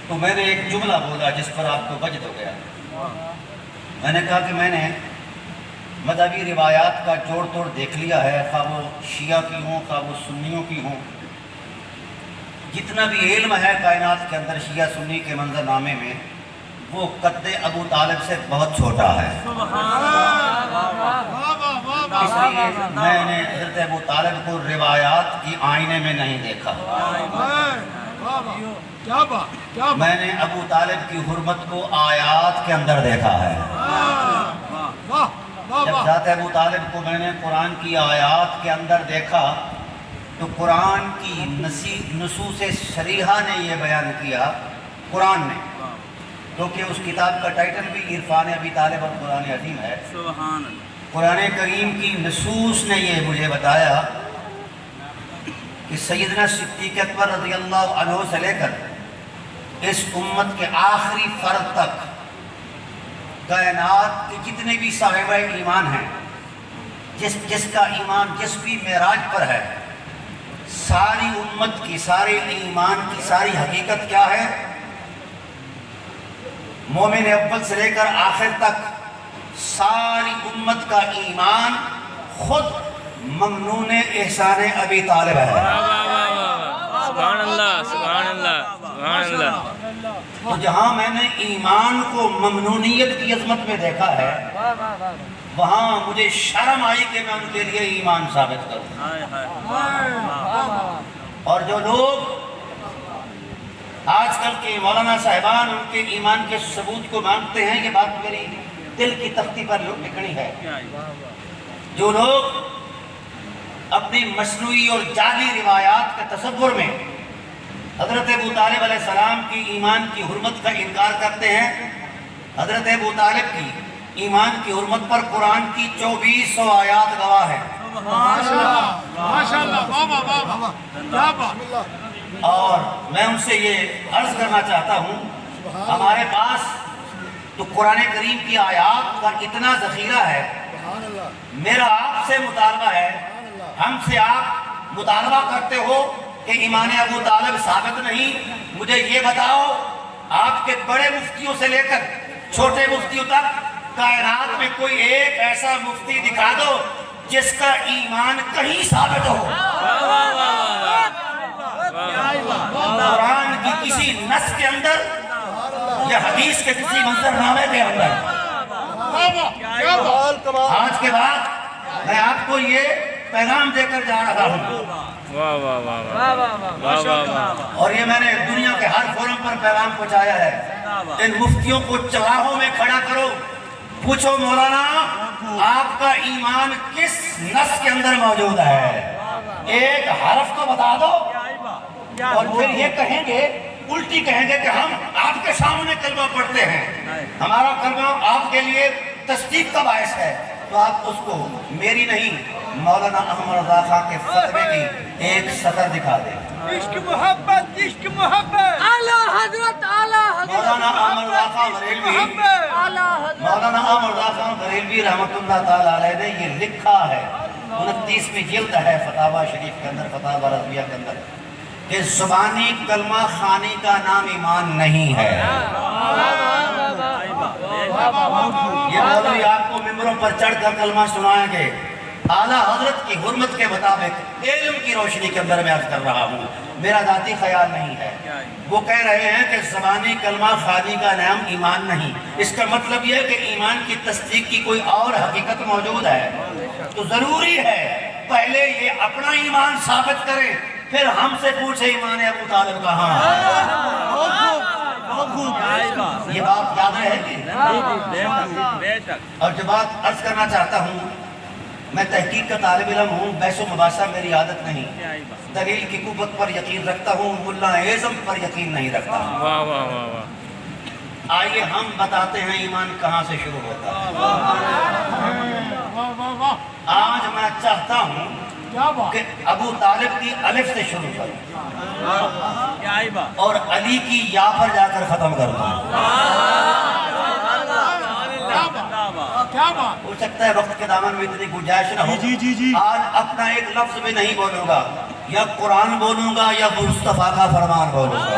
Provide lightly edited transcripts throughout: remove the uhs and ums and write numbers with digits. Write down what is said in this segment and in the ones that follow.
تو میں نے ایک جملہ بولا جس پر آپ کو وجد ہو گیا۔ میں نے کہا کہ میں نے مذہبی روایات کا جوڑ توڑ دیکھ لیا ہے، خواہ وہ شیعہ کی ہوں خواہ وہ سنیوں کی ہوں۔ جتنا بھی علم ہے کائنات کے اندر شیعہ سنی کے منظر نامے میں، وہ قد ابو طالب سے بہت چھوٹا ہے۔ اس لیے میں نے حضرت ابو طالب کو روایات کی آئینے میں نہیں دیکھا، میں نے ابو طالب کی حرمت کو آیات کے اندر دیکھا ہے۔ جب ذات ابو طالب کو میں نے قرآن کی آیات کے اندر دیکھا تو قرآن کی نصوص صریحہ نے یہ بیان کیا، قرآن نے، کیونکہ اس کتاب کا ٹائٹل بھی عرفان ابی طالب اور قرآن عظیم ہے۔ قرآن کریم کی نصوص نے یہ مجھے بتایا کہ سیدنا صدیق اکبر رضی اللہ عنہ سے لے کر اس امت کے آخری فرد تک کائنات کے جتنے بھی صاحب ایمان ہیں، جس کا ایمان جس بھی معراج پر ہے، ساری امت کی، سارے ایمان کی ساری حقیقت کیا ہے؟ مومن اول سے لے کر آخر تک ساری امت کا ایمان خود ممنون احسان ابی طالب ہے۔ سبحان اللہ، سبحان اللہ، سبحان اللہ۔ تو جہاں میں نے ایمان کو ممنونیت کی عظمت میں دیکھا ہے، وہاں مجھے شرم آئی کہ میں ان کے لیے ایمان ثابت کروں۔ اور جو لوگ آج کل کے مولانا صاحبان ان کے ایمان کے ثبوت کو مانگتے ہیں، یہ بات میری دل کی تختی پر لکھنی ہے۔ جو لوگ اپنی مصنوعی اور جعلی روایات کے تصور میں حضرت ابو طالب علیہ السلام کی ایمان کی حرمت کا انکار کرتے ہیں، حضرت ابو طالب کی ایمان کی حرمت پر قرآن کی 2400 آیات گواہ ہیں۔ اور میں ان سے یہ عرض کرنا چاہتا ہوں، ہمارے پاس تو قرآن کریم کی آیات کا اتنا ذخیرہ ہے، میرا آپ سے مطالبہ ہے، ہم سے آپ مطالبہ کرتے ہو کہ ایمان ابو طالب ثابت نہیں، مجھے یہ بتاؤ آپ کے بڑے مفتیوں سے لے کر چھوٹے مفتیوں تک کائنات میں کوئی ایک ایسا مفتی دکھا دو جس کا ایمان کہیں ثابت ہو، قرآن کی کسی نص کے اندر یا حدیث کے کسی منظرنامے کے اندر۔ آج کے بعد میں آپ کو یہ پیغام دے کر جا رہا ہوں، اور یہ میں نے دنیا کے ہر فورم پر پیغام پہنچایا ہے، ان مفتیوں کو چوراہوں میں کھڑا کرو، پوچھو مولانا آپ کا ایمان کس نص کے اندر موجود ہے، ایک حرف کو بتا دو، اور پھر یہ کہیں گے، الٹی کہیں گے کہ ہم آپ کے سامنے کلمہ پڑھتے ہیں، ہمارا کلمہ آپ کے لیے تصدیق کا باعث ہے، تو آپ اس کو میری نہیں مولانا احمد رضا خان کے فتوے کی ایک سطر دکھا دیں۔ عشق محبت، عشق محبت، اعلیٰ حضرت، اعلیٰ حضرت، مولانا احمد رضا خان بریلوی، مولانا احمد رضا خان بریلوی رحمۃ اللہ تعالیٰ علیہ نے یہ لکھا ہے، 29ویں جلد ہے فتاوی شریف کے اندر، فتاوی رضویہ کے اندر، کہ زبانی کلمہ خوانی کا نام ایمان نہیں ہے۔ یہ مولوی آپ کو ممبروں پر چڑھ کر کلمہ سنائیں گے، اعلیٰ حضرت کی حرمت کے مطابق علم کی روشنی کے اندر میں عرض کر رہا ہوں، میرا ذاتی خیال نہیں ہے۔ وہ کہہ رہے ہیں کہ زبانی کلمہ خوانی کا نام ایمان نہیں، اس کا مطلب یہ ہے کہ ایمان کی تصدیق کی کوئی اور حقیقت موجود ہے، تو ضروری ہے پہلے یہ اپنا ایمان ثابت کرے، پھر ہم سے پوچھے ایمان ابو طالب کہاں ہے۔ یہ بات یاد رہے گی۔ اور جو بات عرض کرنا چاہتا ہوں، میں تحقیق کا طالب علم ہوں، بحث و مباحثہ میری عادت نہیں، دلیل کی قوت پر یقین رکھتا ہوں، ملا اعظم پر یقین نہیں رکھتا ہوں۔ آئیے ہم بتاتے ہیں ایمان کہاں سے شروع ہوتا ہے۔ آج میں چاہتا ہوں کہ ابو طالب کی الف سے شروع کروں اور علی کی یا پر جا کر ختم کر دوں۔ ہو سکتا ہے وقت کے دامن میں اتنی گنجائش نہ ہو، آج اپنا ایک لفظ بھی نہیں بولوں گا، یا قرآن بولوں گا یا مصطفیٰ کا فرمان بولوں گا۔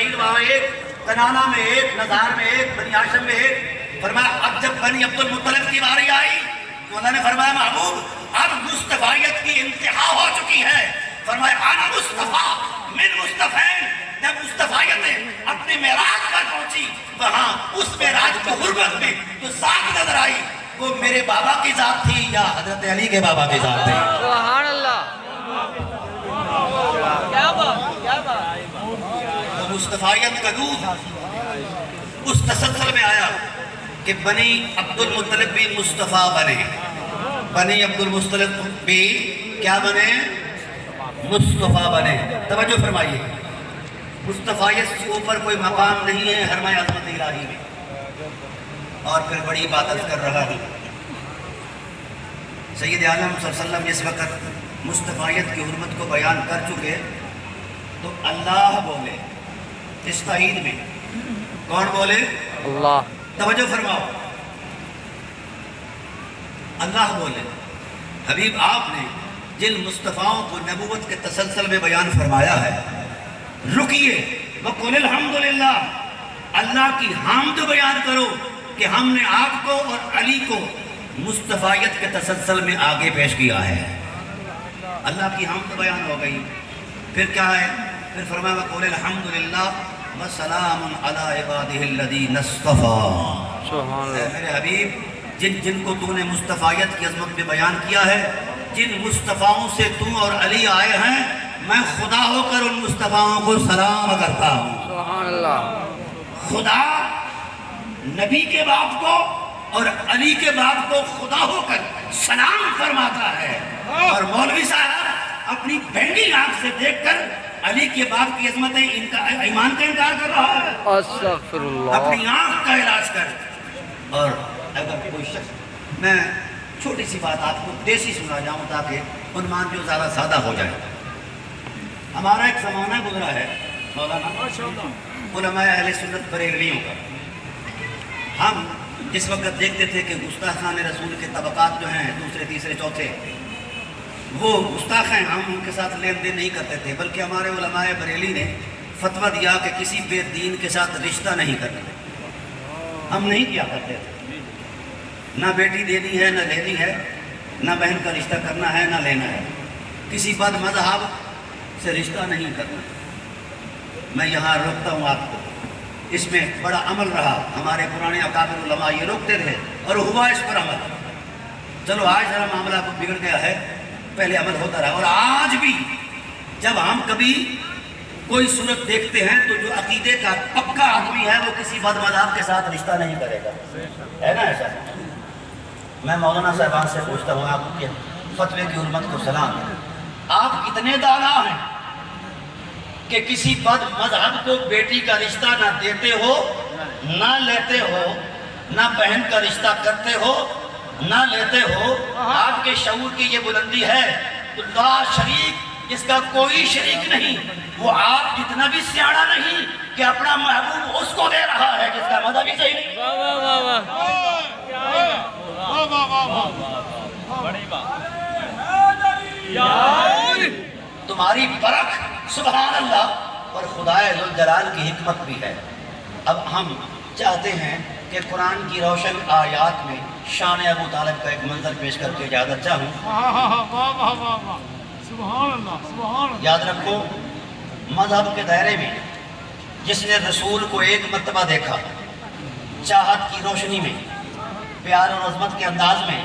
اسماعیل وہاں ایک، کنانا میں ایک، نزار میں ایک، بنی ہاشم میں ایک۔ فرمایا اب جب بنی عبد المطلب کی باری آئی تو اللہ نے فرمایا محبوب اب مصطفیت کی انتہا ہو چکی ہے۔ فرمایا انا مصطفیٰ من مصطفین۔ جب مصطفیت اپنے معراج پر پہنچی وہاں اس معراج کی حرمت میں جو ذات نظر آئی وہ میرے بابا کی ذات تھی یا حضرت علی کے بابا کی ذات تھی؟ سبحان اللہ، کیا بات، کیا بات۔ تو مصطفیت کا دودھ اس تسلسل میں آیا کہ بنی عبد المطلب بھی مصطفیٰ بنے، بنی عبد المطلب بھی کیا بنے؟ مصطفیٰ بنے۔ توجہ فرمائیے، مصطفیت سے اوپر کوئی مقام نہیں ہے حرم عظمت الہی میں۔ اور پھر بڑی عبادت کر رہا ہے سید عالم صلی اللہ علیہ وسلم جس وقت مصطفیت کی حرمت کو بیان کر چکے تو اللہ بولے اس تائید میں۔ کون بولے؟ اللہ۔ توجہ فرماؤ، اللہ بولے۔ حبیب آپ نے جن مصطفیٰوں کو نبوت کے تسلسل میں بیان فرمایا ہے، رکیے وَقُلِ الْحَمْدُلِلَّہ، اللہ کی حمد بیان کرو کہ ہم نے آپ کو اور علی کو مصطفیت کے تسلسل میں آگے پیش کیا ہے۔ اللہ کی حمد بیان ہو گئی، پھر کیا ہے؟ پھر فرمایا وَقُلِ الْحَمْدُلِلَّہ وَسَلَامٌ عَلَىٰ عِبَادِهِ الَّذِينَ اصْطَفَىٰ۔ سبحان اللہ۔ اے میرے حبیب جن کو تو نے مصطفیت کی عظمت میں بیان کیا ہے، جن مصطفیٰوں سے تو اور علی آئے ہیں، میں خدا ہو کر ان مصطفیٰوں کو سلام کرتا ہوں۔ سبحان اللہ۔ خدا نبی کے باپ کو اور علی کے باپ کو خدا ہو کر سلام فرماتا ہے، اور مولوی صاحب اپنی بہنگی آنکھ سے دیکھ کر علی کے باپ کی عظمتیں ایمان کا انکار کر رہا ہے۔ استغفر اللہ۔ اپنی آنکھ کا علاج کر۔ اور اگر کوئی شخص، میں چھوٹی سی بات آپ کو دیسی سنا جاؤں تاکہ عنوان جو زیادہ سادہ ہو جائے۔ ہمارا ایک زمانہ گزرا ہے مولانا علماء اہل سنت بریلویوں کا، ہم جس وقت دیکھتے تھے کہ گستاخان رسول کے طبقات جو ہیں دوسرے تیسرے چوتھے وہ گستاخ ہیں، ہم ان کے ساتھ لین دین نہیں کرتے تھے، بلکہ ہمارے علماء بریلی نے فتویٰ دیا کہ کسی بے دین کے ساتھ رشتہ نہیں کرنا۔ ہم نہیں کیا کرتے تھے، نہ بیٹی دینی ہے نہ لینی ہے، نہ بہن کا رشتہ کرنا ہے نہ لینا ہے، کسی بد مذہب سے رشتہ نہیں کرنا۔ میں یہاں روکتا ہوں آپ کو، اس میں بڑا عمل رہا، ہمارے پرانے اکابر علماء یہ روکتے تھے اور ہوا اس پر عمل۔ چلو آج ذرا معاملہ بگڑ گیا ہے، پہلے عمل ہوتا رہا۔ اور آج بھی جب ہم کبھی کوئی صورت دیکھتے ہیں تو جو عقیدے کا پکا آدمی ہے وہ کسی بد مذہب کے ساتھ رشتہ نہیں کرے گا، ہے نا ایسا؟ میں مولانا صاحبان سے پوچھتا ہوں، آپ کے فتوے کی حرمت کو سلام ہے، آپ کتنے دانا ہیں کہ کسی بد مذہب کو بیٹی کا رشتہ نہ دیتے ہو نہ لیتے ہو، نہ بہن کا رشتہ کرتے ہو نہ لیتے ہو؟ آپ کے شعور کی یہ بلندی ہے، لا شریک، جس کا کوئی شریک نہیں، وہ آپ جتنا بھی سیاڑا نہیں کہ اپنا محبوب اس کو دے رہا ہے جس کا مذہب ہی صحیح نہیں۔ واہ واہ واہ واہ۔ تمہاری پرکھ سبحان اللہ اور خدائے ذوالجلال کی حکمت بھی ہے۔ اب ہم چاہتے ہیں کہ قرآن کی روشن آیات میں شان ابو طالب کا ایک منظر پیش کر کے اجازت چاہوں۔ یاد رکھو، مذہب کے دائرے میں جس نے رسول کو ایک مرتبہ دیکھا، چاہت کی روشنی میں، پیار اور عظمت کے انداز میں،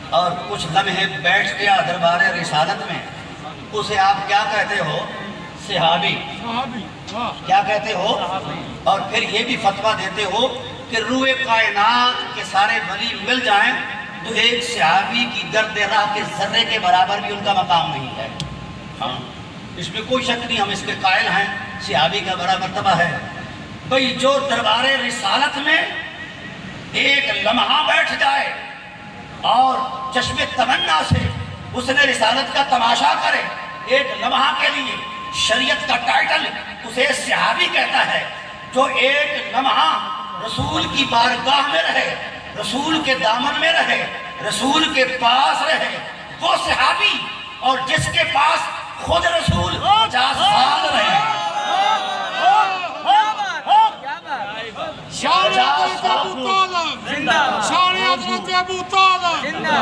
اور کچھ لمحے بیٹھ گیا دربار رسالت میں، اسے آپ کیا کہتے ہو؟ صحابی۔ کیا کہتے ہو؟ اور پھر یہ بھی فتویٰ دیتے ہو کہ روح کائنات کے سارے ولی مل جائیں تو ایک صحابی کی گرد راہ کے ذرے کے برابر بھی ان کا مقام نہیں ہے۔ ہاں، اس میں کوئی شک نہیں، ہم اس کے قائل ہیں، صحابی کا بڑا مرتبہ ہے۔ بھئی جو دربار رسالت میں ایک لمحہ بیٹھ جائے اور چشم تمنا سے اس نے رسالت کا تماشا کرے ایک لمحہ کے لیے، شریعت کا ٹائٹل اسے صحابی کہتا ہے۔ جو ایک لمحہ رسول کی بارگاہ میں رہے، رسول کے دامن میں رہے، رسول کے پاس رہے، وہ صحابی، اور جس کے پاس خود رسول 50 سال رہے۔ ابو طالب زندہ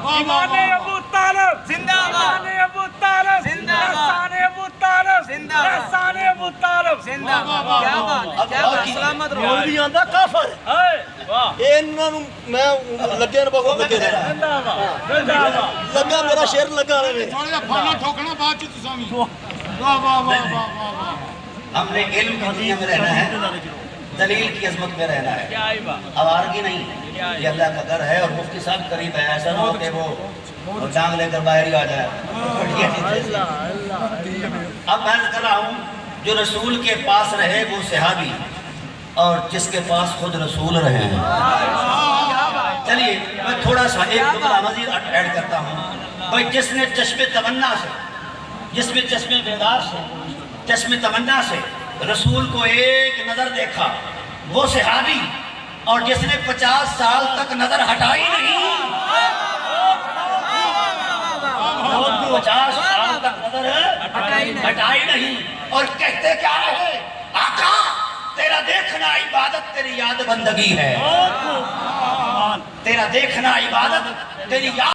باد ایمان ابو طالب زندہ باد ایمان ابو طالب زندہ باد احسان ابو طالب زندہ باد احسان ابو طالب زندہ باد کیا بات ہے کیا بات سلامت رہو مولوی آندا کافر ਇਹਨਾਂ ਨੂੰ ਮੈਂ ਲੱਗੇ ਨੇ ਬਹੁਤ ਲੱਗੇ ਨੇ ਲੱਗਾ ਮੇਰਾ ਸ਼ੇਰ ਲੱਗਾ ਰਹੇ تھوڑا جا پھانا ٹھوکنا بعد چ تساں وی واہ واہ واہ واہ واہ واہ ہم نے علم کی دنیا میں رہنا ہے، دلیل کی عظمت میں رہنا ہے، آوارگی نہیں ہے۔ یہ اللہ کا گھر ہے اور مفتی صاحب قریب ہے، ایسا نہ ہو کہ وہ ڈانگ لے کر باہر ہی آ جائے۔ اب میں کر رہا ہوں جو رسول کے پاس رہے وہ صحابی اور جس کے پاس خود رسول رہے ہیں۔ چلیے میں تھوڑا سا ایک جملہ مزید ایڈ کرتا ہوں۔ بھائی جس نے چشم تمنا سے، جس میں چشم بیدار سے، چشم تمنا سے رسول کو ایک نظر دیکھا وہ صحابی، اور جس نے 50 سال تک نظر ہٹائی نہیں، 50 سال تک نظر ہٹائی نہیں، اور کہتے کیا رہے؟ آقا تیرا دیکھنا عبادت تیری یاد بندگی ہے، تیرا دیکھنا عبادت تیری یاد